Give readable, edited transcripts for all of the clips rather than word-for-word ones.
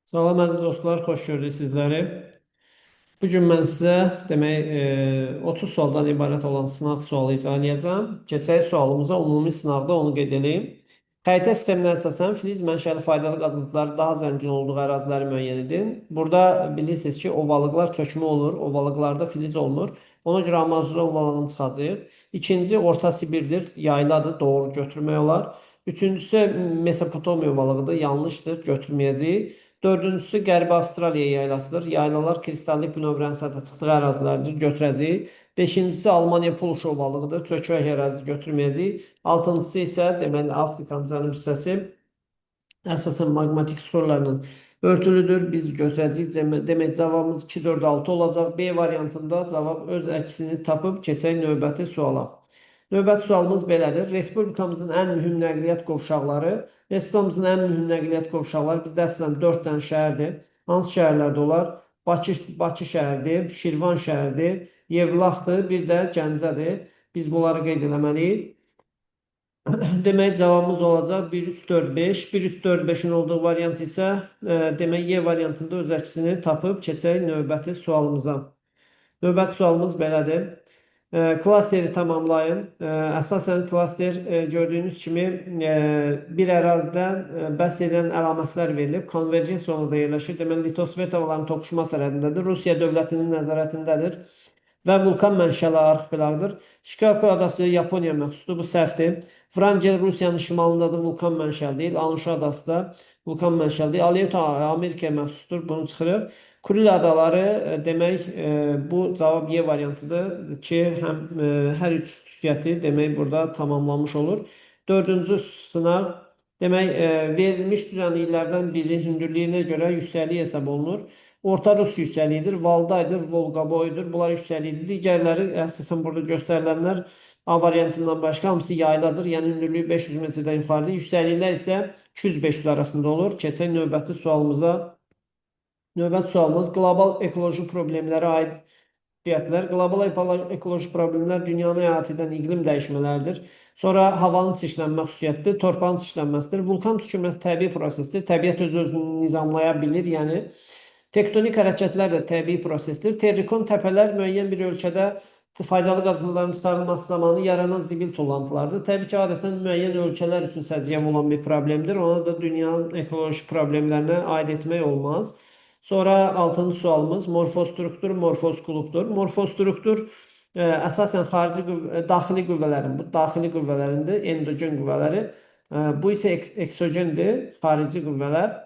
Salam əziz dostlar, xoş gördük sizləri. Bu gün mən sizə demək 30 sualdan ibarət olan sınaq sualı izah. Keçək sualımıza ümumi sınaqda onu qeyd edeyim. Xəritə sisteminə əsasən filiz mənşəli faydalı qazıntıları daha zəngin olduğu əraziləri müəyyən edin. Burada bilirsiniz ki, ovalıqlar çökmə olur, ovalıqlarda filiz olmur. Ona görə Amazon ovalığını çıxacağıq. İkinci Orta Sibirdir, yayladır, doğru götürmək olar. Üçüncüsü Mesopotamiya ovalığıdır, yanlışdır, götürməyəcəyik. Dördüncüsü Qərbi Avstraliya yaylasıdır. Yaylalar kristallik bünövrənin səthə çıxdığı ərazilərdir, götürəcəyik. Beşincisi Almaniya Polşa ovalığıdır, çökək ərazi götürməyəcəyik. Altıncısı isə deməli Afrikanın cənub hissəsi əsasən maqmatik suxurlarla örtülüdür. Biz götürəcəyik. Demək cavabımız 2, 4, 6 olacaq. B variantında cavab öz əksini tapıb keçək növbəti suala. Növbəti sualımız belədir. Respublikamızın ən mühüm nəqliyyat qovşaqları. Respublikamızın ən mühüm nəqliyyat qovşaqları bizdə əsasən 4 dənə şəhərdir. Hansı şəhərlərdə olar? Bakı şəhərdir, Şirvan şəhərdir, Yevlaxdır, bir də Gəncədir. Biz bunları qeyd etməliyik. Demək cavabımız olacaq 1, 3, 4, 5. 1, 3, 4, 5-in olduğu variant isə demək Y variantında öz əksini tapıb keçək növbəti sualımıza. Növbəti sualımız belədir. Klasteri tamamlayın. Əsasən klaster gördüyünüz kimi bir ərazidən bəhs edən əlamətlər verilib. Konvergens zonunda yerləşir. Deməli, litosfer havaların toqquşma sərhədindədir. Rusiya dövlətinin nəzarətindədir və vulkan mənşəli arxipelaqdır. Şikako adası Yaponiya məxsusdur. Bu səhvdir. Vrangel Rusiyanın şimalındadır. Vulkan mənşəli deyil. Anuşa adası da vulkan mənşəli deyil. Aleto Amerikaya məxsusdur. Bunu çıxırıq. Kuril adaları demək bu cavab Y variantıdır ki, hər üç xüsusiyyəti demək burada tamamlanmış olur. Dördüncü sınaq demək verilmiş düzənliklərdən biri hündürlüyünə görə yüksəklik hesab olunur. Orta Rus yüksəliyidir, Valdaydır, Volqaboydur. Bunlar yüksəkliyidir. Digərləri əsasən burada göstərilənlər A variantından başqa hamısı yayladır. Yəni hündürlüyü 500 metrdən yuxarıdır. Yüksəkliklər isə 200-500 arasında olur. Keçək növbəti sualımıza. Növbəti sualımız qlobal ekoloji problemlərə aid xüsusiyyətlər. Qlobal ekoloji problemlər dünyanı əhatə edən iqlim dəyişmələridir. Sonra havanın çirklənmə xüsusiyyətidir, torpağın çirklənməsidir. Vulkan püskürməsi təbii prosesdir. Təbiət öz-özünü nizamlaya bilir. Yəni tektonik hərəkətlər də təbii prosesdir. Terrikon təpələr müəyyən bir ölkədə faydalı qazıntıların çıxarılması zamanı yaranan zibil tullantılardır. Təbii ki, adətən müəyyən ölkələr üçün səciyyəvi olan bir problemdir. Ona da dünyanın ekoloji problemlərinə aid etmək olmaz. Sonra 6-cı sualımız morfostruktur, morfoskulptur. Morfostruktur əsasən daxili qüvvələrin, bu daxili qüvvələrindir, endogen qüvvələri. Bu isə eksogendir, xarici qüvvələr.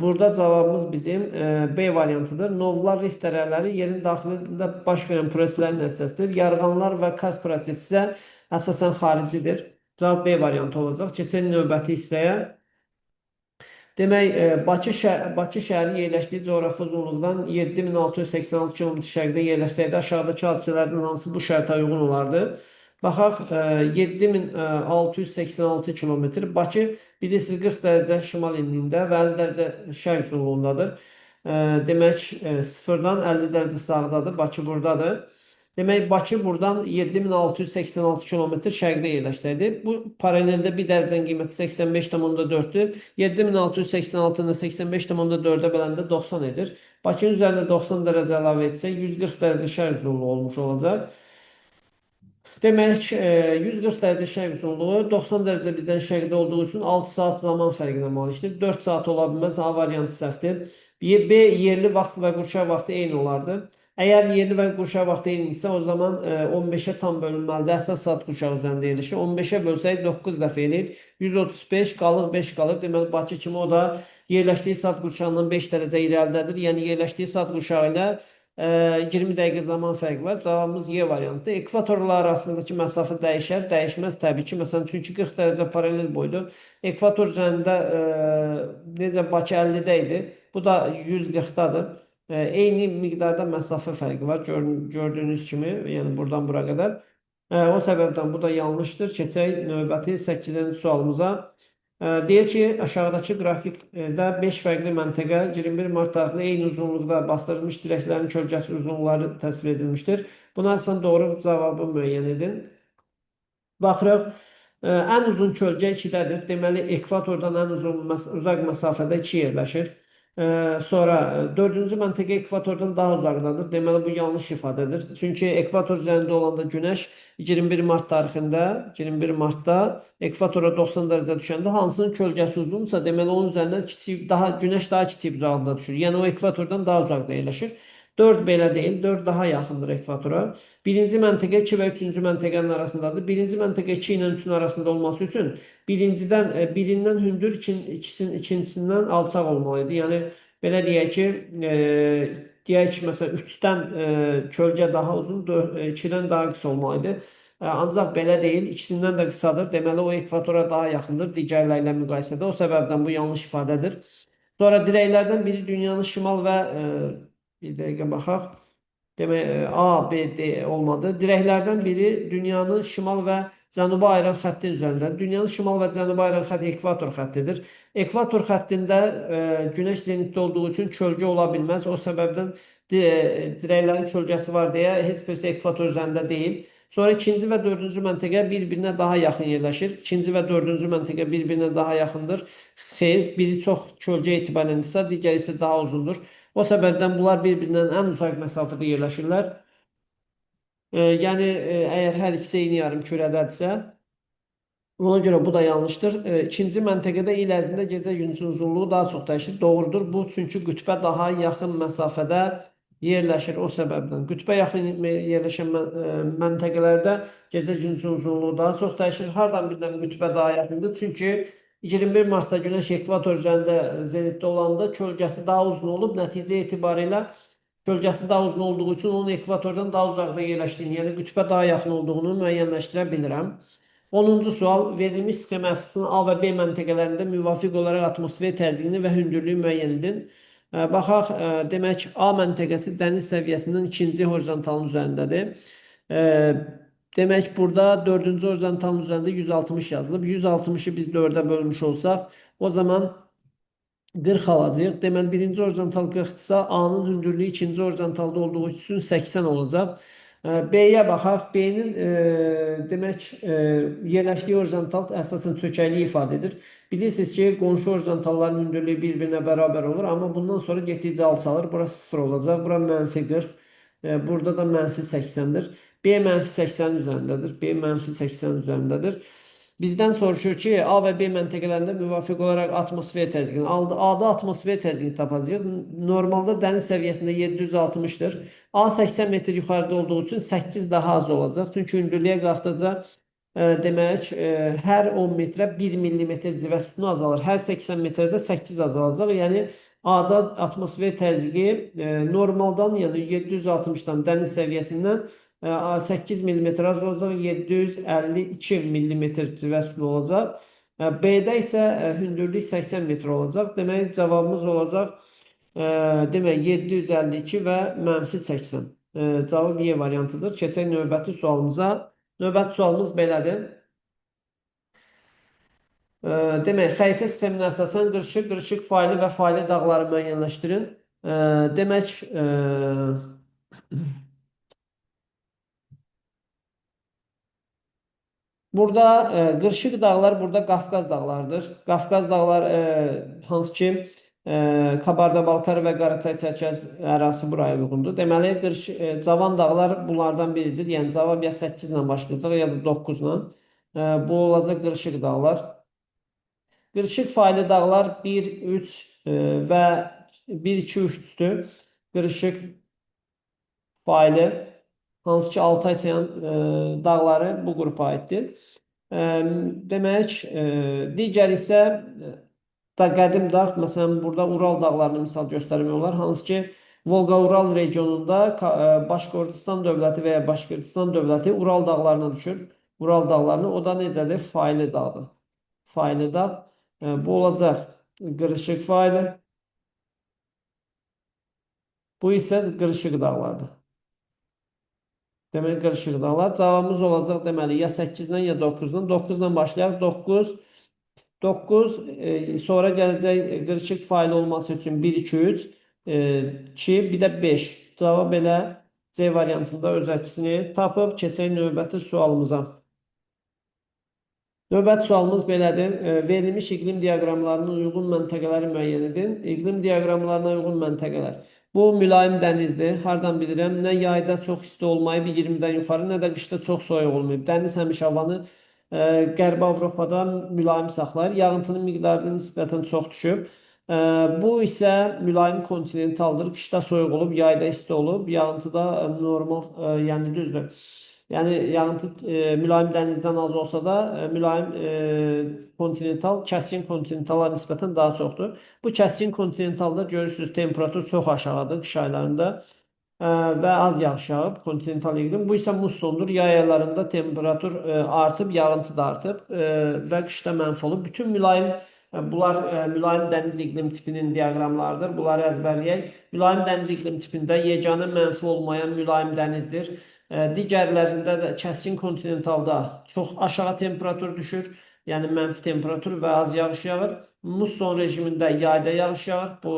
Burada cavabımız bizim B variantıdır. Novlar rift dərələri yerin daxilində baş verən proseslərin nəticəsidir. Yarğanlar və kars prosesi isə əsasən xaricidir. Cavab B variantı olacaq. Keçən növbəti hissəyə. Demək, Bakı şəhəri yerləşdiyi coğrafi uzunluqdan 7686 km şərqdə yerləşsəydə aşağıdakı hadisələrdən hansı bu şərtə uyğun olardı? Baxaq, 7686 kilometr. Bakı bilirsiniz 40 dərəcə şimal enliyində və 50 dərəcə şərq uzunluğundadır. Demək, sıfırdan 50 dərəcə sağdadır. Bakı buradadır. Demək, Bakı buradan 7686 kilometr şərqdə yerləşsəydi. Bu paraleldə bir dərəcənin qiyməti 85,4-dür. 7686-nı 85,4-ə böləndə 90 edir. Bakının üzərində 90 dərəcə əlavə etsək, 140 dərəcə şərq uzunluğu olmuş olacaq. Demək, 140 dərəcə şərq uzunluğu 90 dərəcə bizdən şərqdə olduğu üçün 6 saat zaman fərqinə malikdir. 4 saat ola bilməz. A variantı səhvdir. B yerli vaxt və qurşaq vaxtı eyni olardı. Əgər yerli və qurşaq vaxtı eyni isə o zaman 15-ə tam bölünməlidir. Əsas saat qurşaq üzərində yerləşir. 15-ə bölsək 9 dəfə eləyir. 135 qalır, 5 qalır. Deməli, Bakı kimi o da yerləşdiyi saat qurşağından 5 dərəcə irəlidədir. Yəni yerləşdiyi saat qurşağı ilə 20 dəqiqə zaman fərqi var. Cavabımız Y variantı. Ekvatorlar arasındakı məsafə dəyişər, dəyişməz təbii ki. Məsələn, çünki 40 dərəcə paralel boydur. Ekvator üzərində necə Bakı 50-də idi. Bu da 140-dadır. Eyni miqdarda məsafə fərqi var. Gördüyünüz kimi, yəni buradan bura qədər. O səbəbdən bu da yanlışdır. Keçək növbəti 8-ci sualımıza. Deyək ki, aşağıdakı qrafikdə 5 fərqli məntəqə 21 mart tarixli eyni uzunluqda bastırılmış dirəklərin kölgəsi uzunluqları təsvir edilmişdir. Buna əsasən doğru cavabı müəyyən edin. Baxırıq, ən uzun kölgə 2-dədir. Deməli, ekvatordan ən uzaq məsafədə 2 yerləşir. Sonra dördüncü məntəqə ekvatordan daha uzaqdadır. Deməli bu yanlış ifadədir. Çünki ekvator üzərində olanda Günəş 21 mart tarixində, 21 martda ekvatora 90 dərəcə düşəndə hansının kölgəsi uzunsa, deməli onun üzərindən kiçik, daha Günəş daha kiçik bir uzaqda düşür. Yəni o ekvatordan daha uzaqda yerləşir. 4 belə deyil, 4 daha yaxındır ekvatora. Birinci məntəqə 2 və 3-cü məntəqənin arasındadır. Birinci məntəqə 2 ilə 3-ün arasında olması üçün birindən hündür, ikincisindən alçaq olmalıydı. Yəni belə deyək ki, deyək ki, məsələn 3-dən kölgə daha uzun, 2-dən daha qısa olmalıydı. Ancaq belə deyil, ikisindən də qısadır. Deməli o ekvatora daha yaxındır digərləri ilə müqayisədə. O səbəbdən bu yanlış ifadədir. Sonra dirəklərdən biri dünyanın şimal və bir dəqiqə baxaq. Demək, A, B, D olmadı. Dirəklərdən biri dünyanın şimal və cənuba ayıran xəttin üzərində. Dünyanın şimal və cənuba ayıran xətt ekvator xəttidir. Ekvator xəttində günəş zenitdə olduğu üçün kölgə ola bilməz. O səbəbdən dirəklərin kölgəsi var deyə heç birisi ekvator üzərində deyil. Sonra ikinci və dördüncü məntəqə bir-birinə daha yaxın yerləşir. İkinci və dördüncü məntəqə bir-birinə daha yaxındır. Xeyr, biri çox kölgə etibarən qısa, digəri isə daha uzundur. O səbəbdən bunlar bir-birindən ən uzaq məsafədə yerləşirlər. Yəni, əgər hər ikisi eyni yarımkürədədirsə, ona görə bu da yanlışdır. İkinci məntəqədə il ərzində gecə gündüzün uzunluğu daha çox dəyişir. Doğrudur. Bu çünki qütbə daha yaxın məsafədə yerləşir o səbəbdən. Qütbə yaxın yerləşən məntəqələrdə gecə gündüzün uzunluğu daha çox dəyişir. Hardan bilirəm qütbə daha yaxındır? Çünki 21 martda Günəş ekvator üzərində zenitdə olanda kölgəsi daha uzun olub. Nəticə etibarilə kölgəsi daha uzun olduğu üçün onun ekvatordan daha uzaqda yerləşdiyini, yəni qütbə daha yaxın olduğunu müəyyənləşdirə bilirəm. 10-cu sual, verilmiş sxema əsasında A və B məntəqələrində müvafiq olaraq atmosfer təzyiqini və hündürlüyü müəyyən edin. Baxaq, demək A məntəqəsi dəniz səviyyəsindən ikinci horizontalın üzərindədir. Demək, burada dördüncü horizontalın üzərində 160 yazılıb. 160-ı biz 4-ə bölmüş olsaq, o zaman 40 alacaq. Deməli, birinci horizontal 40-dırsa, A-nın hündürlüyü ikinci horizontalda olduğu üçün 80 olacaq. B-yə baxaq. B-nin demək, yerləşdiyi horizontal əsasən çökəkliyi ifadə edir. Bilirsiniz ki, qonşu horizontalların hündürlüyü bir-birinə bərabər olur, amma bundan sonra getdikcə alçalır. Burası 0 olacaq, bura mənfi 40. Burada da mənfi 80-dir. B mənfi 80 üzərindədir. B mənfi 80 üzərindədir. Bizdən soruşur ki, A və B məntəqələrində müvafiq olaraq atmosfer təzyiqini. A-da atmosfer təzyiqini tapacağıq. Normalda dəniz səviyyəsində 760-dır. A 80 metr yuxarıda olduğu üçün 8 daha az olacaq. Çünki hündürlüyə qalxdıqca demək, hər 10 metrə 1 millimetr civə sütunu azalır. Hər 80 metrdə 8 azalacaq. Yəni, A-da atmosfer təzyiqi normaldan, yəni 760-dan dəniz səviyyəsindən 8 mm az olacaq, 752 mm civə sütunu olacaq. B-də isə hündürlük 80 metr olacaq. Demək, cavabımız olacaq demək 752 və mənfi 80. Cavab Y variantıdır. Keçək növbəti sualımıza. Növbəti sualımız belədir. Demək, xəritə sisteminə əsasən qırışıq faili və faili dağları müəyyənləşdirin. Demək, burada qırışıq dağlar burada Qafqaz dağlarıdır. Qafqaz dağlar hansı ki Kabarda-Balkar və Qaraçay çərkəz ərazisi buraya uyğundur. Deməli, cavan dağlar bunlardan biridir. Yəni, cavab ya 8 ilə başlayacaq, ya da 9 ilə. Bu olacaq qırışıq dağlar. Qırışıq faili dağlar 1, 3 və 1, 2, 3-dür. Qırışıq faili, hansı ki Altay sayan dağları bu qrupa aiddir. Demək, digər isə da qədim dağ, məsələn, burada Ural dağlarını misal göstərmək olar. Hansı ki, Volqa-Ural regionunda Başqortistan dövləti və ya Başqırtıstan dövləti Ural dağlarına düşür. Ural dağlarına, o da necədir? Faili dağdır. Faili dağ. Bu olacaq qırışıq faili. Bu isə qırışıq dağlardır. Deməli, qırışıq dağlar. Cavabımız olacaq, deməli, ya 8-dən, ya 9-dan. 9-dan başlayaq. 9, sonra gələcək qırışıq faili olması üçün 1, 2, 3, 2, bir də 5. Cavab elə C variantında öz əksini tapıb, keçək növbəti sualımıza. Növbəti sualımız belədir. Verilmiş iqlim diaqramlarına uyğun məntəqələri müəyyən edin. İqlim diaqramlarına uyğun məntəqələr. Bu mülayim dənizdir. Hardan bilirəm? Nə yayda çox isti olmayıb 20-dən yuxarı, nə də qışda çox soyuq olmayıb. Dəniz həmişə havanı Qərbi Avropada mülayim saxlayır. Yağıntının miqdarı nisbətən çox düşüb. Bu isə mülayim kontinentaldır. Qışda soyuq olub, yayda isti olub. Yağıntı da normal, yəni düzdür. Yəni yağıntı mülayim dənizdən az olsa da mülayim kontinental, kəskin kontinentala nisbətən daha çoxdur. Bu kəskin kontinentalda görürsünüz temperatur çox aşağıdır qış aylarında və az yağış yağıb kontinental iqlim. Bu isə mussondur. Yay aylarında temperatur artıb, yağıntı da artıb və qışda mənfi olub. Bütün mülayim Bunlar mülayim dəniz iqlim tipinin diaqramlarıdır. Bunları əzbərləyək. Mülayim dəniz iqlim tipində yeganə mənfi olmayan mülayim dənizdir. Digərlərində də kəskin kontinentalda çox aşağı temperatur düşür. Yəni mənfi temperatur və az yağış yağır. Musson rejimində yayda yağış yağır. Bu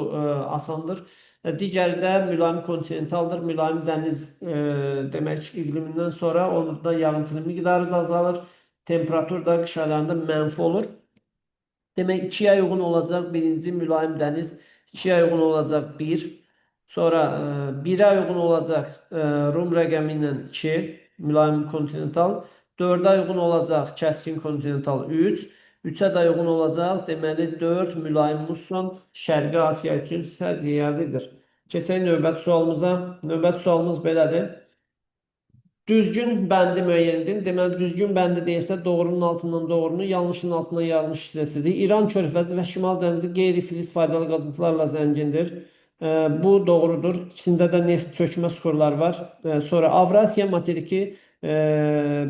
asandır. Digəri də mülayim kontinentaldır. Mülayim dəniz demək iqlimindən sonra onda yağıntının miqdarı da azalır. Temperatur da qış aylarında mənfi olur. Demək 2-yə uyğun olacaq birinci mülayim dəniz, 2-yə uyğun olacaq 1, sonra 1-ə uyğun olacaq Rum rəqəmi ilə 2, mülayim kontinental, 4-ə uyğun olacaq kəskin kontinental 3, 3-ə də uyğun olacaq deməli 4 mülayim musson Şərqi Asiya üçün səciyyəvidir. Keçək növbəti sualımıza. Növbəti sualımız belədir. Düzgün bəndi müəyyən edin. Deməli, düzgün bəndi deyilsə, doğrunun altından doğrunu, yanlışın altından yanlış seçəcək. İran körfəzi və Şimal dənizi qeyri-filiz faydalı qazıntılarla zəngindir. Bu doğrudur. İçində də neft çökmə suxurlar var. Sonra Avrasiya materiki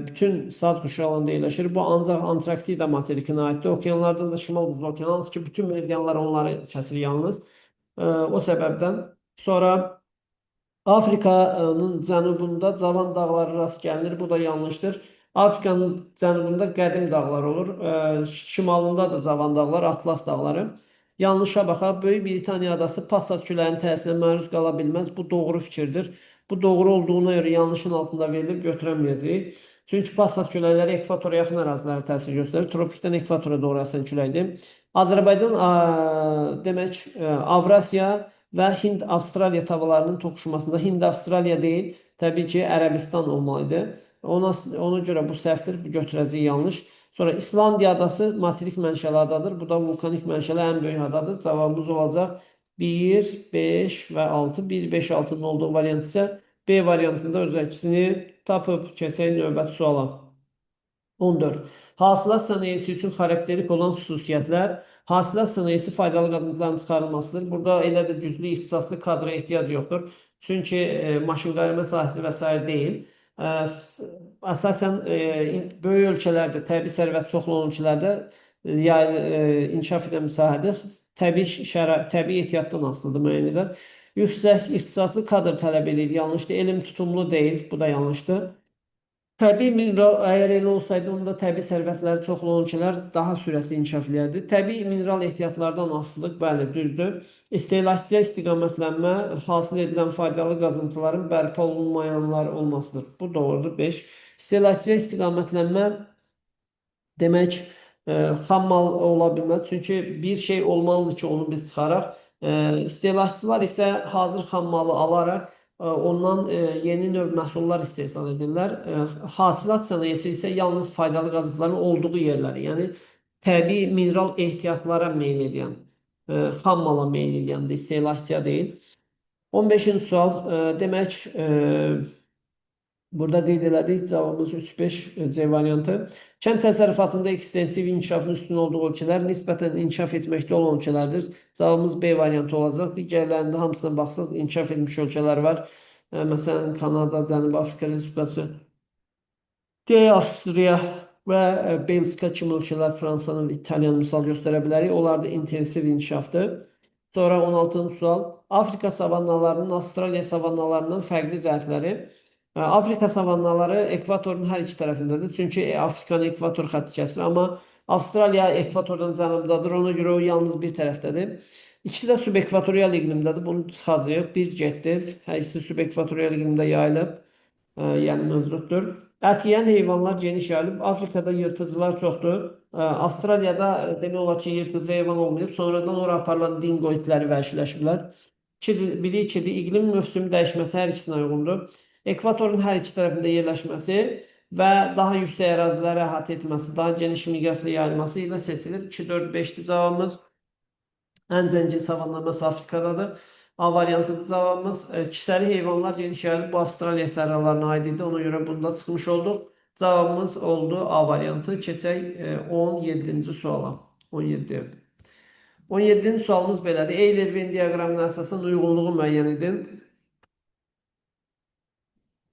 bütün saat quşu alanda yerləşir. Bu ancaq Antarktida materikinə aiddir. Okeanlardan da Şimal Buzlu Okeanı, hansı ki, bütün meridianlar onları kəsir yalnız. O səbəbdən. Sonra Afrikanın cənubunda cavan dağları rast gəlinir. Bu da yanlışdır. Afrikanın cənubunda qədim dağlar olur. Şimalında da cavan dağlar, Atlas dağları. Yanlışa baxa, Böyük Britaniya adası Passat küləyinin təsirinə məruz qala bilməz. Bu doğru fikirdir. Bu doğru olduğuna görə yanlışın altında verilib götürəməyəcəyik. Çünki Passat küləkləri ekvatora yaxın ərazilərə təsir göstərir. Tropikdən ekvatora doğru əsən küləkdir. Azərbaycan demək Avrasiya və Hind-Avstraliya tavalarının toqquşmasında Hind-Avstraliya deyil, təbii ki, Ərəbistan olmalıdır. Ona görə bu səhvdir, götürəcək yanlış. Sonra İslandiya adası materik mənşəli adadır. Bu da vulkanik mənşəli ən böyük adadır. Cavabımız olacaq 1, 5 və 6. 1, 5, 6-nın olduğu variant isə B variantında öz əksini tapıb. Keçək növbəti suala. 14. Hasilat sənayesi üçün xarakterik olan xüsusiyyətlər. Hasilat sənayesi faydalı qazıntıların çıxarılmasıdır. Burada elə də güclü ixtisaslı kadra ehtiyac yoxdur. Çünki maşınqayırma sahəsi və s. deyil. Əsasən böyük ölkələrdə, təbii sərvət çoxlu olan ölkələrdə inkişaf edən sahədir. Təbii ehtiyatdan asılıdır müəyyən edər. Yüksək ixtisaslı kadr tələb edir. Yanlışdır. Elm tutumlu deyil. Bu da yanlışdır. Təbii mineral, əgər elə olsaydı, onda təbii sərvətləri çoxlu olan ölkələr daha sürətli inkişaf edərdi. Təbii mineral ehtiyatlardan asılılıq, bəli, düzdür. İstehlakçıya istiqamətlənmə hasil edilən faydalı qazıntıların bərpa olunmayanlar olmasıdır. Bu doğrudur, 5. İstehlakçıya istiqamətlənmə demək xam mal ola bilməz. Çünki bir şey olmalıdır ki, onu biz çıxaraq. İstehlakçılar isə hazır xam malı alaraq ondan yeni növ məhsullar istehsal edirlər. Hasilat sənayesi isə yalnız faydalı qazıntıların olduğu yerləri, yəni təbii mineral ehtiyatlara meyl edən, xam mala meyl edəndir, istehlakçıya deyil. 15-ci sual, demək, burada qeyd elədik, cavabımız 3-5 C variantı. Kənd təsərrüfatında ekstensiv inkişafın üstün olduğu ölkələr nisbətən inkişaf etməkdə olan ölkələrdir. Cavabımız B variantı olacaq. Digərlərində hamısına baxsaq inkişaf etmiş ölkələr var. Məsələn, Kanada, Cənubi Afrika Respublikası, Avstriya və Belçika kimi ölkələr, Fransanın, İtaliyanın misal göstərə bilərik. Onlar da intensiv inkişafdır. Sonra 16-cı sual. Afrika savannalarının Avstraliya savannalarından fərqli cəhətləri. Afrika savannaları ekvatorun hər iki tərəfindədir. Çünki Afrikanın ekvator xətti kəsir. Amma Avstraliya ekvatordan cənubdadır. Ona görə o yalnız bir tərəfdədir. İkisi də subekvatorial iqlimdədir. Bunu çıxacağıq. Bir getdir. Hər ikisi subekvatorial iqlimdə yayılıb. Yəni mövcuddur. Ət yeyən heyvanlar geniş yayılıb. Afrikada yırtıcılar çoxdur. Avstraliyada demək olar ki, yırtıcı heyvan olmayıb. Sonradan ora aparılan dingo itləri vəhşiləşiblər. Biri ikidir. İqlim mövsüm dəyişməsi hər ikisinə uyğundur. Ekvatorun hər iki tərəfində yerləşməsi və daha yüksək əraziləri əhatə etməsi, daha geniş miqyaslı yayılması ilə seçilir. 2, 4, 5-dir cavabımız. Ən zəngin savannaması Afrikadadır. A variantıdır cavabımız. Kisəli heyvanlar geniş yayılıb. Bu Avstraliya səhralarına aid idi. Ona görə bunda çıxmış olduq. Cavabımız oldu A variantı. Keçək 17-ci suala. 17. 17-ci sualımız belədir. Euler-Venn diaqramına əsasən uyğunluğu müəyyən edin.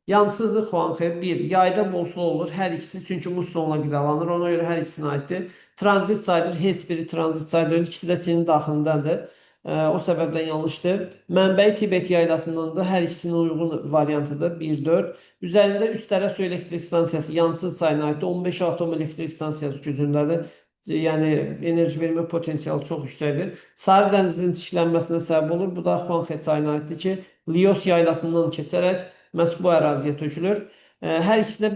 Yansızı Xuanxe 1. Yayda bolsul olur. Hər ikisi çünki mussonla qidalanır. Ona görə hər ikisinə aiddir. Tranzit sayılır. Heç biri tranzit sayılır. İkisi də Çinin daxilindədir. O səbəbdən yanlışdır. Mənbəyi Tibet yaylasındandır. Hər ikisinin uyğun variantıdır. 1-4. Üzərində üstlərə su elektrik stansiyası yansız sayına aiddir. 15 atom elektrik stansiyası gücündədir. Yəni enerji vermə potensialı çox yüksəkdir. Sarı dənizin çirklənməsinə səbəb olur. Bu da Xuanxe çayına aiddir ki, Lios yaylasından keçərək məhz bu əraziyə tökülür. Hər ikisi də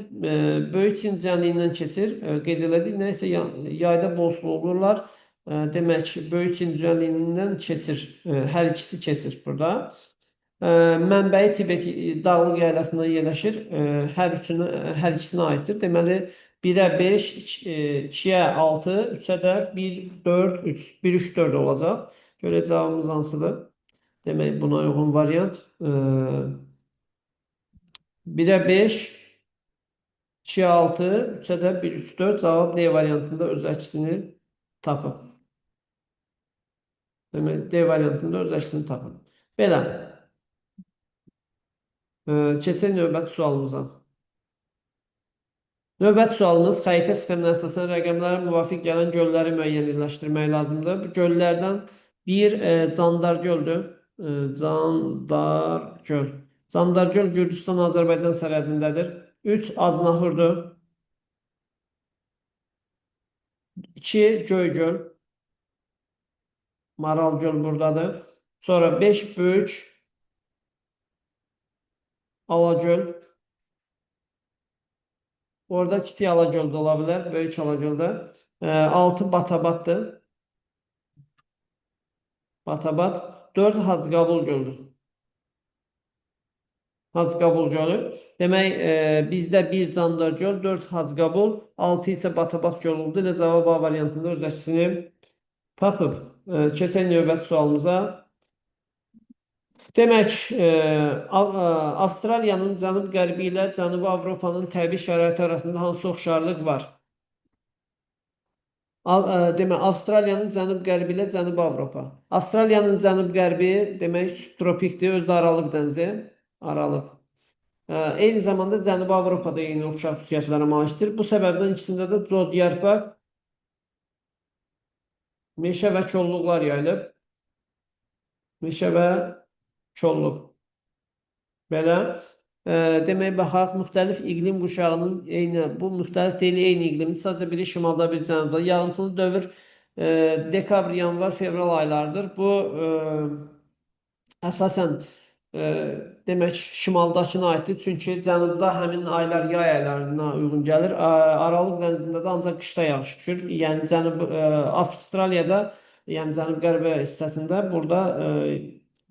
böyük Çin düzənliyindən keçir. Qeyd elədik. Nəsə yayda bolsul olurlar. Demək, böyük Çin düzənliyindən keçir. Hər ikisi keçir burada. Mənbəyi Tibet dağlıq yaylasından yerləşir. Hər ikisinə aiddir. Deməli, 1-ə 5, 2-yə 6, 3-ə də 1, 4, 3. 1, 3, 4 olacaq. Görə cavabımız hansıdır? Demək, buna uyğun variant 1'ə 5, 2'ə 6, 3'ə də 1, 3, 4 cavab D variantında öz əksini tapın. Demək, D variantında öz əksini tapın. Belə. Keçək növbəti sualımıza. Növbəti sualımız xəritə sisteminə əsasən rəqəmlərə müvafiq gələn gölləri müəyyənləşdirmək lazımdır. Bu göllərdən bir Candar göldür. Candar göl. Candar göl Gürcüstan-Azərbaycan sərhədindədir. 3 Aznahurdur. 2 Göygöl. Maral göl buradadır. Sonra 5 Böyük Alagöl. Orada kiçik Alagöl də ola bilər, böyük Alagöldə. 6 Batabatdır. Batabat. 4 Hacıqabul göldür. Hacıqabul gölü. Demək, bizdə 1 Candar göl, 4 Hacıqabul, 6 isə Batabat gölü oldu. Elə cavab A variantında öz əksini tapıb. Keçək növbəti sualımıza. Demək, Avstraliyanın cənub-qərbi ilə Cənubi Avropanın təbii şəraiti arasında hansı oxşarlıq var? Demək, Avstraliyanın cənub-qərbi ilə Cənubi Avropa. Avstraliyanın cənub-qərbi demək subtropikdir, özdə Aralıq dənizi. Aralıq. Eyni zamanda Cənubi Avropada eyni oxşar xüsusiyyətlərə malikdir. Bu səbəbdən ikisində də codyarpaq, meşə və kolluqlar yayılıb. Meşə və kolluq. Belə. Demək, baxaq, müxtəlif iqlim quşağının bu müxtəlif deyil, eyni iqlimdir. Sadəcə biri şimalda, biri cənubda. Yağıntılı dövr dekabr, yanvar, fevral aylarıdır. Bu əsasən demək, şimaldakına aiddir. Çünki cənubda həmin aylar yay aylarına uyğun gəlir. Aralıq dənizində də ancaq qışda yağış düşür. Yəni, Avstraliyada, yəni cənub-qərbi hissəsində burada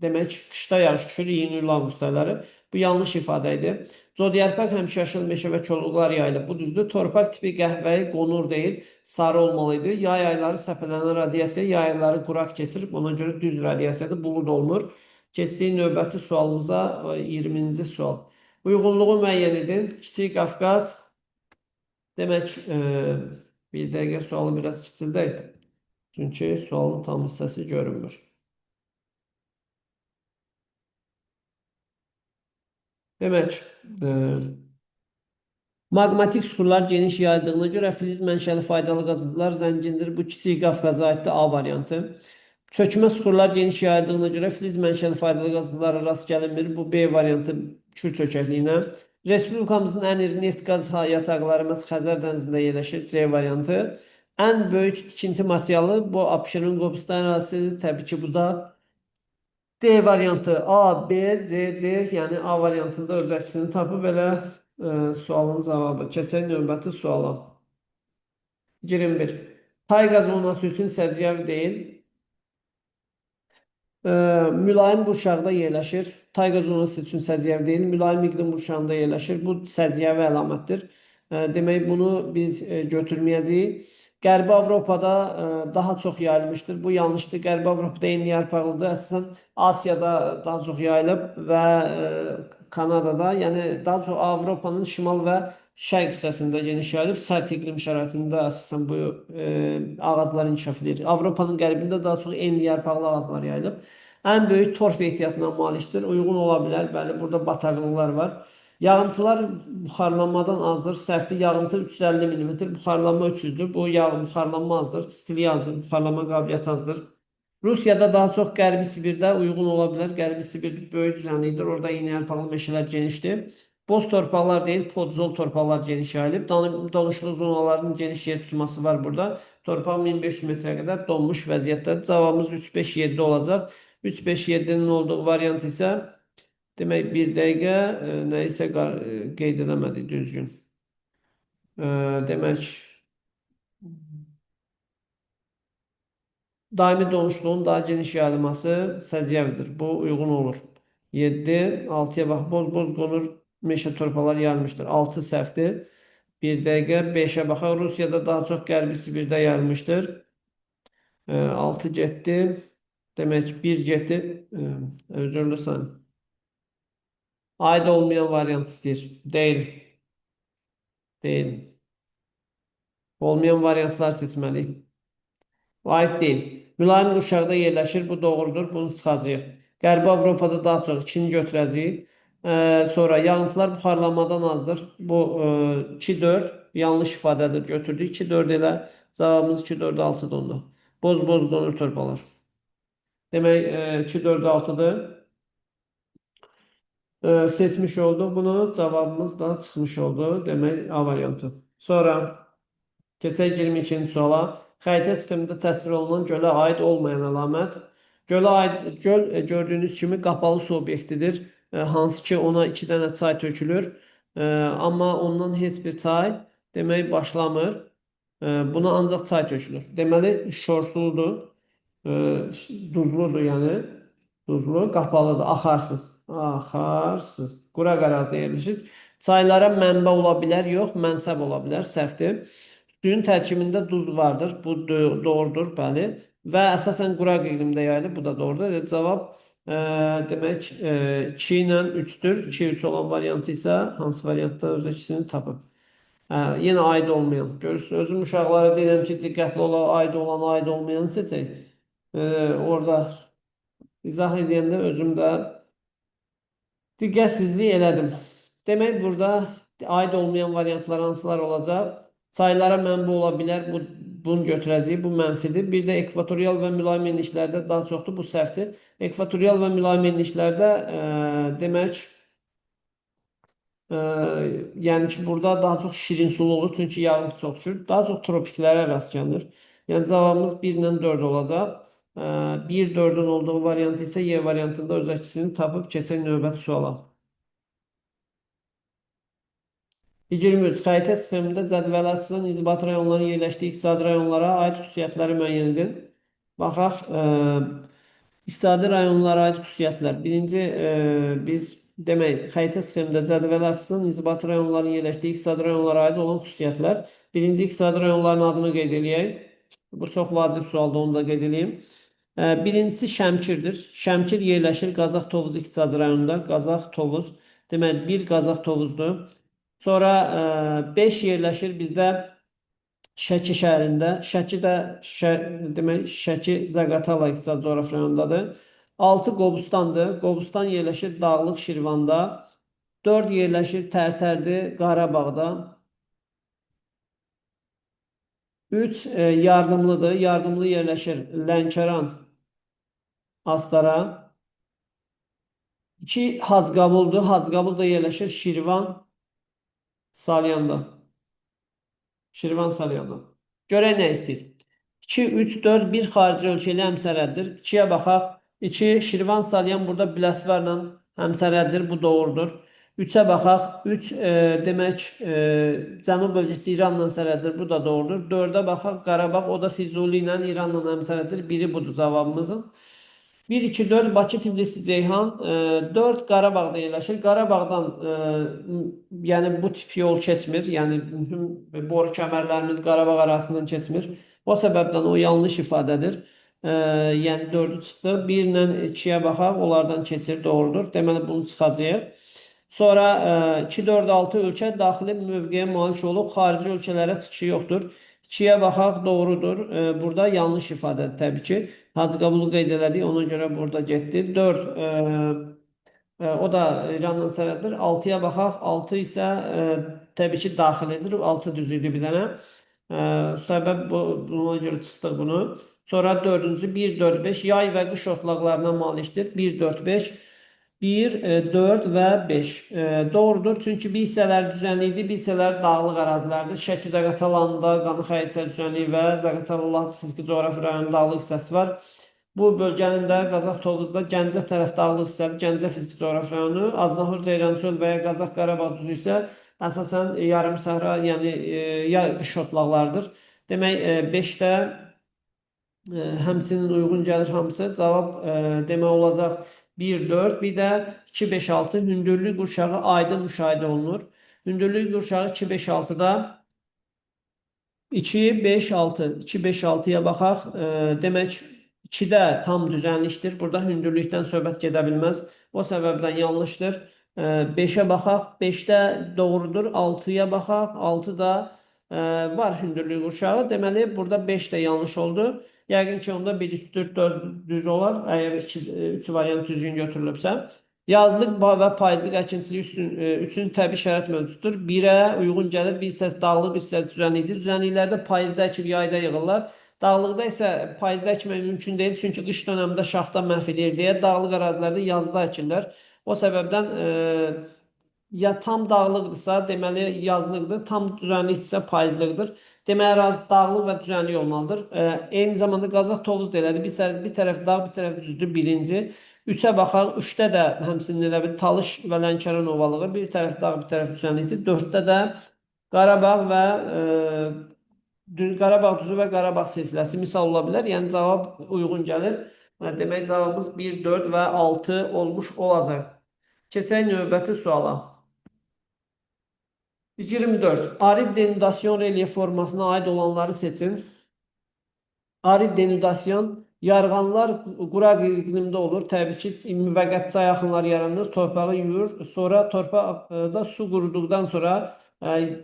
demək, qışda yağış düşür, iyun-iyul avqust ayları. Bu yanlış ifadə idi. Codyarpaq həmişəyaşıl meşə və kolluqlar yayılıb. Bu düzdür. Torpaq tipi qəhvəyi qonur deyil, sarı olmalıydı. Yay ayları səpələnən radiasiya, yay ayları quraq keçir. Ona görə düz radiasiyadır, bulud olmur. Keçdik növbəti sualımıza, 20-ci sual. Uyğunluğu müəyyən edin. Kiçik Qafqaz. Demək, bir dəqiqə sualı biraz kiçildək. Çünki sualın tam hissəsi görünmür. Demək, maqmatik suxurlar geniş yayıldığına görə filiz mənşəli faydalı qazıntılar zəngindir. Bu Kiçik Qafqaza aiddir, A variantı. Çökmə suxurlar geniş yayıldığına görə filiz mənşəli faydalı qazıntılara rast gəlinmir. Bu B variantı Kür çökəkliyinə. Respublikamızın ən iri neft qaz yataqları məhz Xəzər dənizində yerləşir. C variantı. Ən böyük tikinti materialı bu Abşeron Qobustan ərazisidir. Təbii ki, bu da D variantı. A, B, C, D, yəni A variantında öz əksini tapıb. Belə sualın cavabı. Keçək növbəti suala. 21. Tayqa zonası üçün səciyyəvi deyil. Mülayim qurşaqda yerləşir. Tayqa zonası üçün səciyyəvi deyil. Mülayim iqlim qurşağında yerləşir. Bu səciyyəvi əlamətdir. Demək, bunu biz götürməyəcəyik. Qərbi Avropada daha çox yayılmışdır. Bu yanlışdır. Qərbi Avropada enli yarpaqlıdır. Əsasən Asiyada daha çox yayılıb və Kanadada, yəni daha çox Avropanın şimal və şərq hissəsində geniş yayılıb. Sərt iqlim şəraitində əsasən bu ağaclar inkişaf edir. Avropanın qərbində daha çox enli yarpaqlı ağaclar yayılıb. Ən böyük torf ehtiyatına malikdir. Uyğun ola bilər. Bəli, burada bataqlıqlar var. Yağıntılar buxarlanmadan azdır. Sərtlik yağıntı 350 mm, buxarlanma 300-dür. Bu buxarlanma azdır. Stili azdır, buxarlanma qabiliyyəti azdır. Rusiyada daha çox Qərbi Sibirdə uyğun ola bilər. Qərbi Sibir böyük düzənlikdir. Orada iynə yarpaqlı meşələr genişdir. Boz torpaqlar deyil, podzol torpaqlar geniş yayılıb. Donuşluq zonalarının geniş yer tutması var burada. Torpaq 1500 metrə qədər donmuş vəziyyətdə. Cavabımız 3, 5, 7 olacaq. 3, 5, 7-nin olduğu variant isə demək, bir dəqiqə nəyisə qeyd edəmədik düzgün. Demək, daimi donuşluğun daha geniş yayılması səciyyəvidir. Bu uyğun olur. 7, 6-ya bax, boz qonur meşə torpalar yayılmışdır. 6 səhvdir. Bir dəqiqə 5-ə baxaq. Rusiyada daha çox Qərbi Sibirdə yayılmışdır. 6 getdi. Demək, 1 getdi. Özürlü sayın. Aid olmayan variant istəyir. Deyil. Deyil. Olmayan variantlar seçməliyik. Aid deyil. Mülayim qurşaqda yerləşir. Bu doğrudur. Bunu çıxacağıq. Qərbi Avropada daha çox 2-ni götürəcəyik. Sonra yağıntılar buxarlanmadan azdır. Bu 2-4 yanlış ifadədir. Götürdük. 2-4 elə cavabımız 2-4-6-dır onda. Boz qonur torpalar. Demək 2-4-6-dır. Seçmiş olduq bunu. Cavabımız da çıxmış oldu. Demək A variantı. Sonra keçək 22-ci suala. Xəritə sistemində təsvir olunan gölə aid olmayan əlamət. Göl gördüyünüz kimi qapalı su obyektidir. Hansı ki ona 2 dənə çay tökülür. Amma ondan heç bir çay demək başlamır. Buna ancaq çay tökülür. Deməli şorsuludur. Duzludur yəni. Duzlu, qapalıdır, axarsız. Axarsız. Quraq ərazidə yerləşir. Çaylara mənbə ola bilər, yox, mənsəb ola bilər, səhvdir. Suyun tərkibində duz vardır, bu doğrudur, bəli. Və əsasən quraq iqlimdə yayılır, bu da doğrudur. Cavab demək 2 ilə 3-dür. 2-3 olan variantı isə hansı variantda öz ikisini tapıb. Yenə aid olmayan. Görürsünüz, özüm uşaqlara deyirəm ki, diqqətli ola, aid olan, aid olmayanı seçək. Orada izah edəndə özüm də diqqətsizlik elədim. Demək, burada aid olmayan variantlar hansılar olacaq? Çaylara mənbə ola bilər, bunu götürəcəyik, bu mənfidir. Bir də ekvatorial və mülayim enliklərdə daha çoxdur, bu səhvdir. Ekvatorial və mülayim enliklərdə demək, yəni ki, burada daha çox şirin sulu olur, çünki yağıntı çox düşür. Daha çox tropiklərə rast gəlinir. Yəni, cavabımız 1 ilə 4 olacaq. 1-4-ün olduğu variantı isə Y variantında öz əksini tapıb keçək növbəti suala. 23. Xəritə sistemində cədvələ əsasən inzibati rayonların yerləşdiyi iqtisadi rayonlara aid xüsusiyyətləri müəyyən edin. Baxaq, iqtisadi rayonlara aid xüsusiyyətlər. Birinci, biz demək, xəritə sistemində cədvələ əsasən inzibati rayonların yerləşdiyi iqtisadi rayonlara aid olan xüsusiyyətlər. Birinci iqtisadi rayonların adını qeyd edək. Bu çox vacib sualda, onu da qeyd edeyim. Birincisi Şəmkirdir. Şəmkir yerləşir Qazax Tovuz iqtisadi rayonunda. Qazax Tovuz. Demək, 1 Qazax Tovuzdur. Sonra 5 yerləşir bizdə Şəki şəhərində. Şəki də demək, Şəki Zaqatala iqtisadi coğrafi rayonundadır. 6 Qobustandır. Qobustan yerləşir Dağlıq Şirvanda. 4 yerləşir Tərtərdir Qarabağda. 3 yardımlıdır. Yardımlı yerləşir Lənkəran, Astara. 2 Hacqabuldur. Hacqabul da yerləşir Şirvan, Salyanda. Şirvan, Salyanda. Görək nə istəyir. 2, 3, 4, 1 xarici ölkə ilə həmsərhəddir. 2-yə baxaq. 2 Şirvan, Salyan burada Biləsuvarla həmsərhəddir. Bu doğrudur. 3'ə baxaq. 3 demək cənub bölgəsi İranla sərhəddir. Bu da doğrudur. 4'ə baxaq. Qarabağ o da Füzuli ilə İranla həmsərhəddir. Biri budur cavabımızın. 1, 2, 4 Bakı, Tbilisi, Ceyhan. 4 Qarabağda yerləşir. Qarabağdan yəni bu tip yol keçmir. Yəni bütün boru kəmərlərimiz Qarabağ arasından keçmir. O səbəbdən o yanlış ifadədir. Yəni 4'ü çıxdı. 1 ilə 2'yə baxaq. Onlardan keçir. Doğrudur. Deməli bunu çıxacağıq. Sonra 2, 4, 6 ölkə daxili mövqeyə malik olub, xarici ölkələrə çıxışı yoxdur. 2'yə baxaq, doğrudur. Burada yanlış ifadədir təbii ki. Hacı Qabulu qeyd elədik, ona görə burada getdi. 4, o da İranla sərhəddir. 6'ya baxaq, 6 isə təbii ki daxilidir. 6 düz idi bir dənə. Səbəb buna görə çıxdıq bunu. Sonra 4'üncü 1, 4, 5 yay və qış otlaqlarına malikdir. 1, 4, 5. 1, 4 və 5. Doğrudur. Çünki bir hissələr düzənlikdir, bir hissələr dağlıq ərazilərdir. Şəki Zaqatalanında Qanıxay hissəsi düzənliyi və Zaqatala fiziki coğrafi rayonun dağlıq hissəsi var. Bu bölgənin də Qazax Tovuzda Gəncə tərəf dağlıq hissəsi, Gəncə fiziki coğrafi rayonu, Aznahur Ceyrançöl və ya Qazax Qarabağ düzü isə əsasən yarım səhra, yəni ya qış otlaqlardır. Demək 5'də həmçinin uyğun gəlir hamısı. Cavab demək olacaq 1, 4, bir də 2, 5, 6 hündürlük qurşağı aydın müşahidə olunur. Hündürlük qurşağı 2, 5, 6'da 2, 5, 6. 2, 5, 6'ya baxaq. Demək 2'də tam düzənlikdir. Burada hündürlükdən söhbət gedə bilməz. O səbəbdən yanlışdır. 5'ə baxaq. 5'də doğrudur. 6'ya baxaq. 6'da var hündürlük qurşağı. Deməli burada 5 də yanlış oldu. Yəqin ki onda 1, 3, 4 düz olar. Əgər 3 variant düzgün götürülübsə. Yazlıq və payızlıq əkinçiliyi üçün təbii şərait mövcuddur. 1'ə uyğun gəlir. Bir hissəsi dağlıq, bir hissəsi düzənlikdir. Düzənliklərdə payızda əkib yayda yığırlar. Dağlıqda isə payızda əkmək mümkün deyil. Çünki qış dövründə şaxta məhv edir deyə dağlıq ərazilərdə yazda əkirlər. O səbəbdən ya tam dağlıqdırsa, deməli yazlıqdır. Tam düzənlikdirsə payızlıqdır. Demək ərazi dağlıq və düzənlik olmalıdır. Eyni zamanda Qazax Tovuz da elədir. Bir tərəf dağ, bir tərəf düzdür. Birinci. 3'ə baxaq. 3'də də həmçinin elə bir Talış və Lənkəran ovalığı. Bir tərəf dağ, bir tərəf düzənlikdir. 4'də də Qarabağ və Qarabağ düzü və Qarabağ silsiləsi misal ola bilər. Yəni cavab uyğun gəlir. Demək cavabımız 1, 4 və 6 olmuş olacaq. Keçək növbəti suala. 24. Arid denudasyon relyef formasına aid olanları seçin. Arid denudasyon yarğanlar quraq iqlimdə olur. Təbii ki, müvəqqəti çay axınları yaranır, torpağı yuyur. Sonra torpaqda su quruduqdan sonra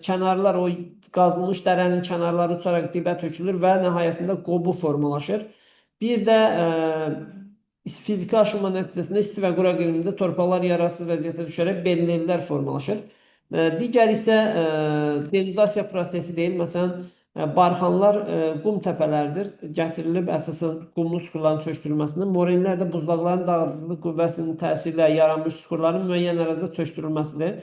kənarlar, o qazılmış dərənin kənarları uçaraq dibə tökülür və nəhayətində qobu formalaşır. Bir də fiziki aşınma nəticəsində isti və quraq iqlimdə torpaqlar yararsız vəziyyətə düşərək belirlilər formalaşır. Digər isə denudasiya prosesi deyil. Məsələn, barxanlar qum təpələrdir. Gətirilib əsasən qumlu suxurların çökdürülməsində. Morenlər də buzlaqların dağıdıcılıq qüvvəsinin təsiri ilə yaranmış suxurların müəyyən ərazidə çökdürülməsidir.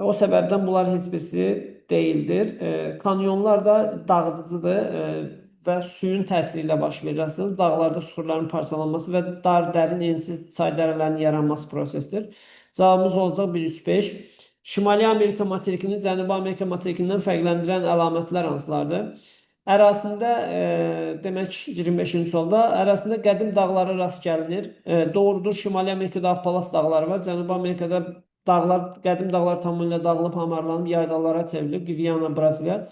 O səbəbdən bunlar heç birisi deyildir. Kanyonlar da dağıdıcıdır və suyun təsiri ilə baş verir. Əsasən dağlarda suxurların parçalanması və dar, dərin, ensiz çay dərələrinin yaranması prosesidir. Cavabımız olacaq 1, 3, 5. Şimali Amerika materikini Cənubi Amerika materikindən fərqləndirən əlamətlər hansılardır? Ərazisində, demək 25-ci sualda, ərazisində qədim dağlara rast gəlinir. Doğrudur, Şimali Amerikada Appalas dağları var. Cənubi Amerikada dağlar, qədim dağlar tamamilə dağılıb, hamarlanıb, yaylalara çevrilib. Gviyana, Braziliya.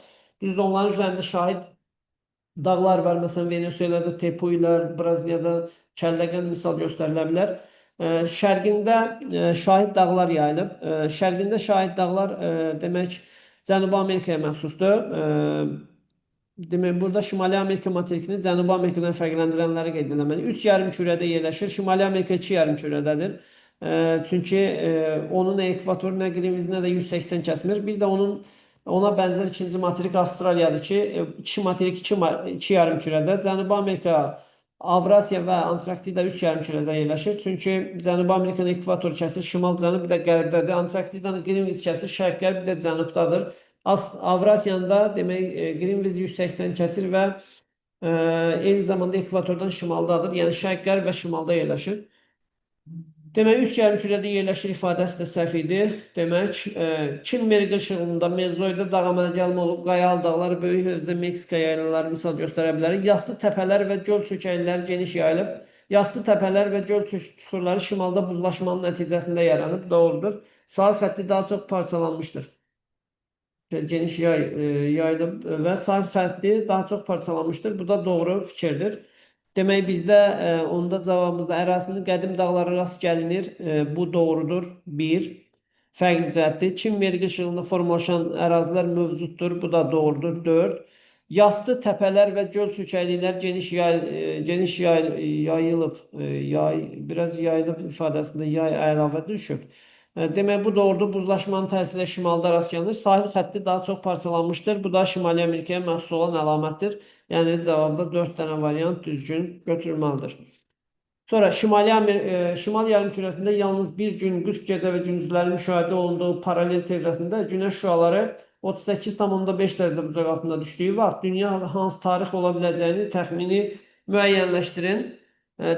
Düzdür, onların üzərində şahid dağlar var. Məsələn, Venezuelada Tepui'lər, Braziliyada Kəlləqən misal göstərilə bilər. Şərqində şahid dağlar yayılıb. Şərqində şahid dağlar demək Cənubi Amerikaya məxsusdur. Demək, burada Şimali Amerika materikini Cənubi Amerikadan fərqləndirənləri qeyd etməliyik. 3 yarımkürədə yerləşir. Şimali Amerika 2 yarımkürədədir. Çünki onun nə ekvatoru, nə Greenwich, nə də 180 kəsmir. Bir də ona bənzər ikinci materik Avstraliyadır ki, 2 materik 2 yarımkürədə. Cənubi Amerika, Avrasiya və Antarktida 3 yarımkürədə yerləşir. Çünki Cənubi Amerikanın ekvatoru kəsir, şimal-cənub, bir də qərbdədir. Antarktidanın Greenwich kəsir, şərq-qərb, bir də cənubdadır. Avrasiyanda demək Greenwich 180 kəsir və eyni zamanda ekvatordan şimaldadır. Yəni şərq-qərb və şimalda yerləşir. Demək, üç yarımkürədə yerləşir ifadəsi də səhv idi. Demək, Çin meriqi işığında mezoiddə dağımağa gəlmə olub, qayalı dağlar, böyük hövzə Meksika yaylaları misal göstərə bilərik. Yastı təpələr və göl çökəkləri geniş yayılıb. Yastı təpələr və göl çuxurları şimalda buzlaşmanın nəticəsində yaranıb. Doğrudur. Sahil xətti daha çox parçalanmışdır. Geniş yayılıb və sahil xətti daha çox parçalanmışdır. Bu da doğru fikirdir. Demək, bizdə onda cavabımızda ərazinin qədim dağlara rast gəlinir. Bu doğrudur. 1. Fərqli cəhətdir. Çin meriqi işığında formalaşan ərazilər mövcuddur. Bu da doğrudur. 4. Yastı təpələr və göl çökəkliklər yayılıb. Biraz yayılıb ifadəsində yay əlavə düşüb. Demək, bu doğrudur. Buzlaşmanın təsirlə şimalda rast gəlinir. Sahil xətti daha çox parçalanmışdır. Bu da Şimali Amerikaya məxsus olan əlamətdir. Yəni cavabda 4 dənə variant düzgün götürülməlidir. Sonra Şimal yarımkürəsində yalnız bir gün qütb gecə və gündüzləri müşahidə olunduğu paralel çevrəsində günəş şüaları 38,5 dərəcə bucaq altında düşdüyü vaxt dünya hansı tarix ola biləcəyini təxmini müəyyənləşdirin.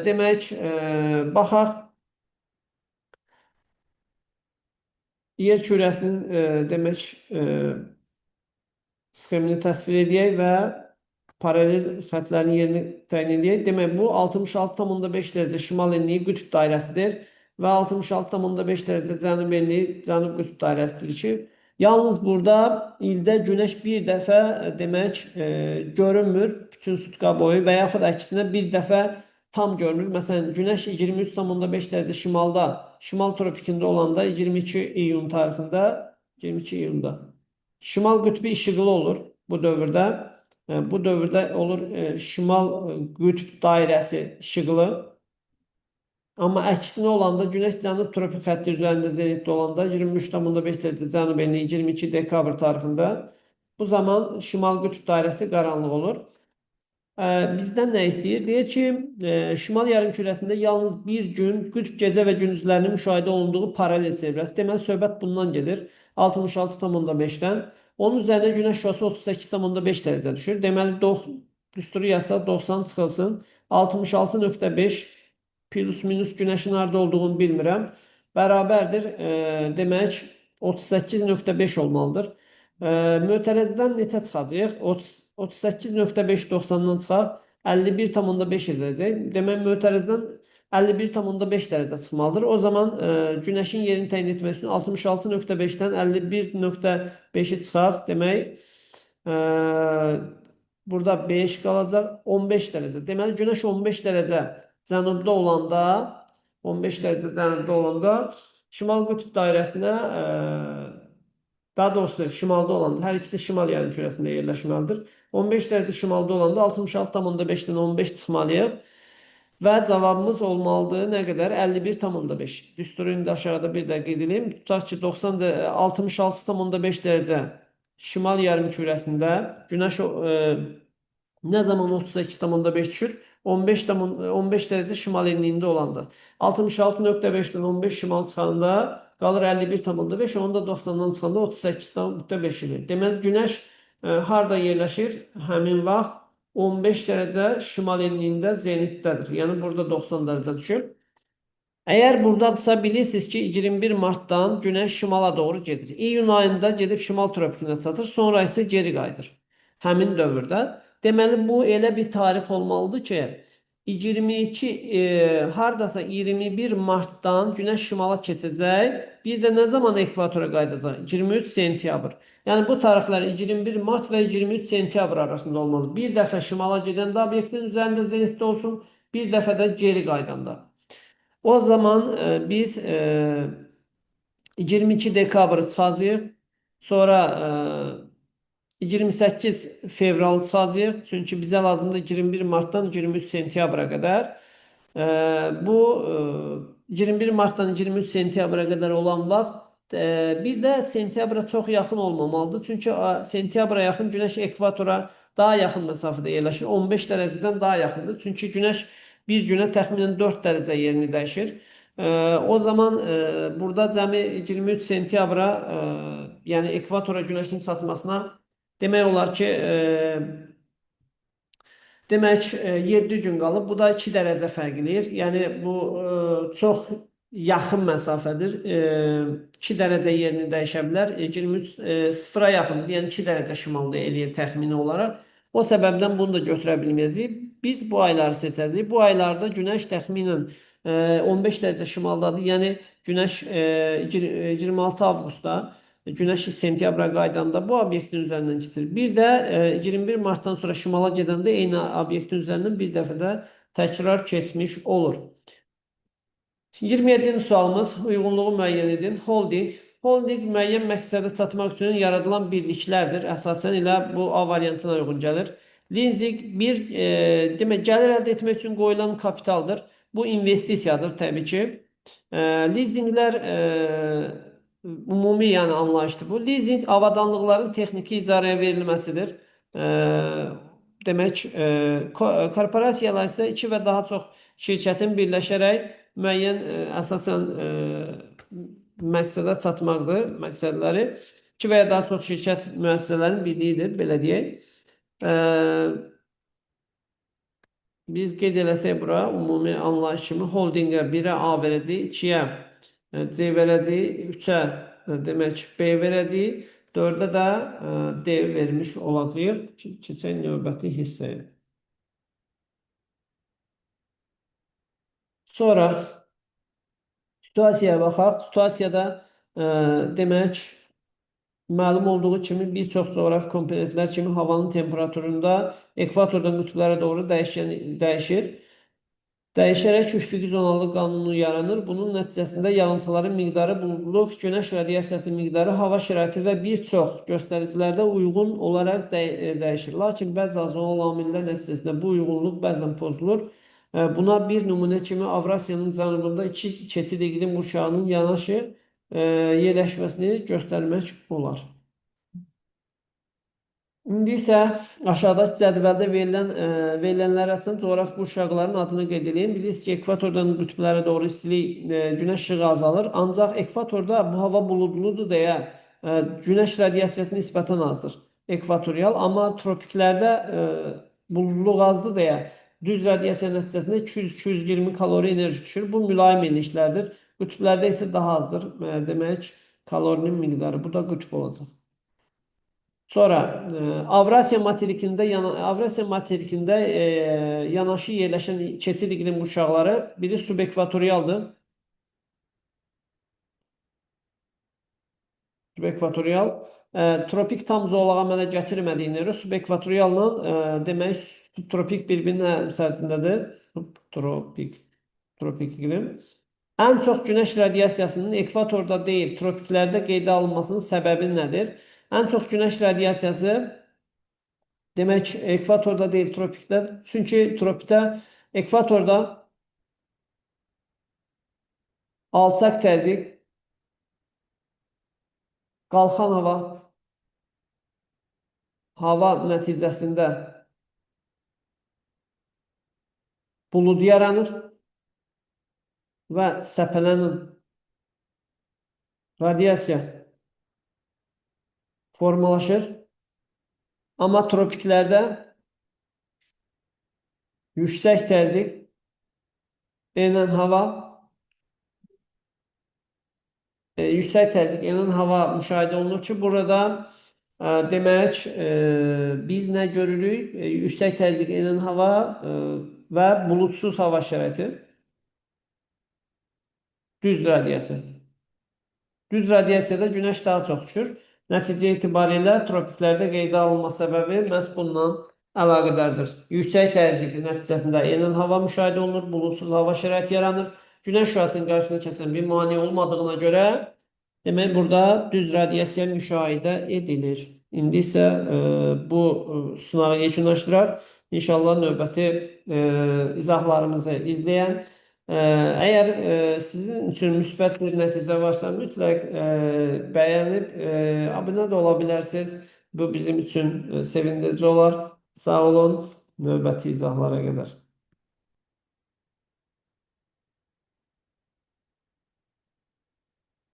Demək, baxaq. Yer kürəsinin demək sxemini təsvir edək və paralel xətlərin yerini təyin edək. Demək, bu 66,5 dərəcə şimal enliyi qütb dairəsidir və 66,5 dərəcə cənub enliyi cənub qütb dairəsidir ki, yalnız burada ildə günəş bir dəfə demək görünmür bütün sutka boyu və yaxud əksinə bir dəfə tam görünür. Məsələn, günəş 23,5 dərəcə şimalda, şimal tropikində olanda 22 iyun tarixində, 22 iyunda şimal qütbü işıqlı olur bu dövrdə. Bu dövrdə olur şimal qütb dairəsi işıqlı. Amma əksinə olanda günəş cənub tropik xətti üzərində zenitdə olanda 23,5 dərəcə cənub enliyi 22 dekabr tarixində bu zaman şimal qütb dairəsi qaranlıq olur. Bizdən nə istəyir? Deyir ki, şimal yarımkürəsində yalnız bir gün qütb gecə və gündüzlərinin müşahidə olunduğu paralel çevrəsi. Deməli, söhbət bundan gedir. 66,5-dən. Onun üzərində günəş şüası 38,5 dərəcə düşür. Deməli, düsturu yazsaq 90 çıxılsın. 66,5 plus minus günəşin harada olduğunu bilmirəm. Bərabərdir. Demək, 38,5 olmalıdır. Mötərəzidən neçə çıxacaq? 38,5 90-dan çıxaq 51,5 edəcək. Demək, mötərəzidən 51,5 dərəcə çıxmalıdır. O zaman günəşin yerini təyin etmək üçün 66,5-dən 51,5-i çıxaq. Demək, burada 5 qalacaq 15 dərəcə. Deməli, günəş 15 dərəcə cənubda olanda, 15 dərəcə cənubda olanda şimal qütb dairəsinə daha doğrusu şimalda olanda, hər ikisi şimal yarımkürəsində yerləşməlidir. 15 dərəcə şimalda olanda 66,5-dən 15 çıxmalıyıq. Və cavabımız olmalıdır nə qədər? 51,5. Düsturu indi aşağıda bir də qeyd edeyim. Tutaq ki, 66,5 dərəcə şimal yarımkürəsində günəş nə zaman 38,5 düşür? 15 dərəcə şimal enliyində olanda. 66,5-dən 15 şimal çıxanda qalır 51,5, onu da 90-dan çıxanda 38,5 edir. Deməli, günəş harada yerləşir? Həmin vaxt 15 dərəcə şimal enliyində zenitdədir. Yəni, burada 90 dərəcə düşür. Əgər buradadırsa, bilirsiniz ki, 21 martdan günəş şimala doğru gedir. İyun ayında gedib şimal tropikinə çatır, sonra isə geri qayıdır. Həmin dövrdə. Deməli, bu elə bir tarix olmalıdır ki, 22 hardasa 21 martdan günəş şimala keçəcək. Bir də nə zaman ekvatora qayıdacaq? 23 sentyabr. Yəni bu tarixlər 21 mart və 23 sentyabr arasında olmalı. Bir dəfə şimala gedəndə obyektin üzərində zenitdə olsun, bir dəfə də geri qaydanda. O zaman biz 22 dekabrı çıxacağıq. Sonra 28 fevral çıxacaq. Çünki bizə lazımdır 21 martdan 23 sentyabra qədər. Bu 21 martdan 23 sentyabra qədər olan vaxt bir də sentyabra çox yaxın olmamalıdır. Çünki sentyabra yaxın günəş ekvatora daha yaxın məsafədə yerləşir. 15 dərəcədən daha yaxındır. Çünki günəş bir günə təxminən 4 dərəcə yerini dəyişir. O zaman burada cəmi 23 sentyabra yəni ekvatora günəşin çatmasına demək olar ki, demək 7 gün qalıb. Bu da 2 dərəcə fərqləyir. Yəni bu çox yaxın məsafədir. 2 dərəcə yerini dəyişə bilər. 23 sıfıra yaxındır. Yəni 2 dərəcə şimalda eləyir təxmini olaraq. O səbəbdən bunu da götürə bilməyəcəyik. Biz bu ayları seçəcəyik. Bu aylarda günəş təxminən 15 dərəcə şimaldadır. Yəni günəş 26 avqustda günəş sentyabra qaydanda bu obyektin üzərindən keçir. Bir də 21 martdan sonra şimala gedəndə eyni obyektin üzərindən bir dəfə də təkrar keçmiş olur. 27-ci sualımız uyğunluğu müəyyən edin. Holding. Holding müəyyən məqsədə çatmaq üçün yaradılan birliklərdir. Əsasən elə bu A variantına uyğun gəlir. Leasing bir demək gəlir əldə etmək üçün qoyulan kapitaldır. Bu investisiyadır təbii ki. Leasinglər ümumi yəni anlayışdır bu. Leasing avadanlıqların texniki icarəyə verilməsidir. Demək korporasiyalar isə iki və daha çox şirkətin birləşərək müəyyən əsasən məqsədə çatmaqdır, məqsədləri. İki və ya daha çox şirkət müəssisələrinin birliyidir, belə deyək. Biz qeyd eləsək bura, ümumi anlayış kimi holdingə 1-ə A verəcəyik, 2-yə C verəcəyik, 3-ə demək B verəcəyik, 4-ə də D vermiş olacağıq. Keçək növbəti hissəyə. Sonra situasiyaya baxaq. Situasiyada demək məlum olduğu kimi bir çox coğrafi komponentlər kimi havanın temperaturunda ekvatordan qütblərə doğru dəyişir. Dəyişərək üfüqi zonalıq qanunu yaranır. Bunun nəticəsində yağıntıların miqdarı, buludluluq, günəş radiasiyası miqdarı, hava şəraiti və bir çox göstəricilərdə uyğun olaraq dəyişir. Lakin bəzi azonal amillər nəticəsində bu uyğunluq bəzən pozulur. Buna bir nümunə kimi Avrasiyanın cənubunda iki keçid iqlim qurşağının yanaşı yerləşməsini göstərmək olar. İndi isə aşağıdakı cədvəldə verilənlər arasında coğrafi qurşaqların adını qeyd edin. Bilirsiniz ki, ekvatordan qütblərə doğru istilik, günəş işığı azalır. Ancaq ekvatorda bu hava buludludur deyə günəş radiasiyası nisbətən azdır. Ekvatorial, amma tropiklərdə buludluq azdır deyə düz radiasiya nəticəsində 200-220 kalori enerji düşür. Bu mülayim enliklərdir. Qütblərdə isə daha azdır. Demək, kalorinin miqdarı. Bu da qütb olacaq. Sonra Avrasiya materikində yanaşı yerləşən keçid iqlim qurşaqları biri subekvatorialdır. Subekvatorial tropik tam zoolağa əmələ gətirmədiyinə görə subekvatorialla demək subtropik bir-birinin əmsəlindədir. Subtropik iqlim. Ən çox günəş radiasiyasının ekvatorda deyil, tropiklərdə qeydə alınmasının səbəbi nədir? Ən çox günəş radiasiyası demək ekvatorda deyil, tropikdə. Çünki tropikdə, ekvatorda alçaq təzyiq, qalxan hava nəticəsində bulud yaranır və səpələnən radiasiya formalaşır. Amma tropiklərdə yüksək təzyiq, enən hava müşahidə olunur ki, burada demək biz nə görürük? Yüksək təzyiq, enən hava və buludsuz hava şəraiti. Düz radiyasiya. Düz radiyasiyada günəş daha çox düşür. Nəticə itibarilə tropiklərdə qeydə alınma səbəbi məhz bundan əlaqədardır. Yüksək təzyiq nəticəsində enən hava müşahidə olunur, buludsuz hava şəraiti yaranır. Günəş şüasının qarşısını kəsən bir maneə olmadığına görə demək burada düz radiasiya müşahidə edilir. İndi isə bu sınağı yekunlaşdıraq. İnşallah növbəti izahlarımızı izləyən əgər sizin üçün müsbət bir nəticə varsa, mütləq bəyənib abunə də ola bilərsiniz. Bu bizim üçün sevindirici olar. Sağ olun, növbəti izahlara qədər.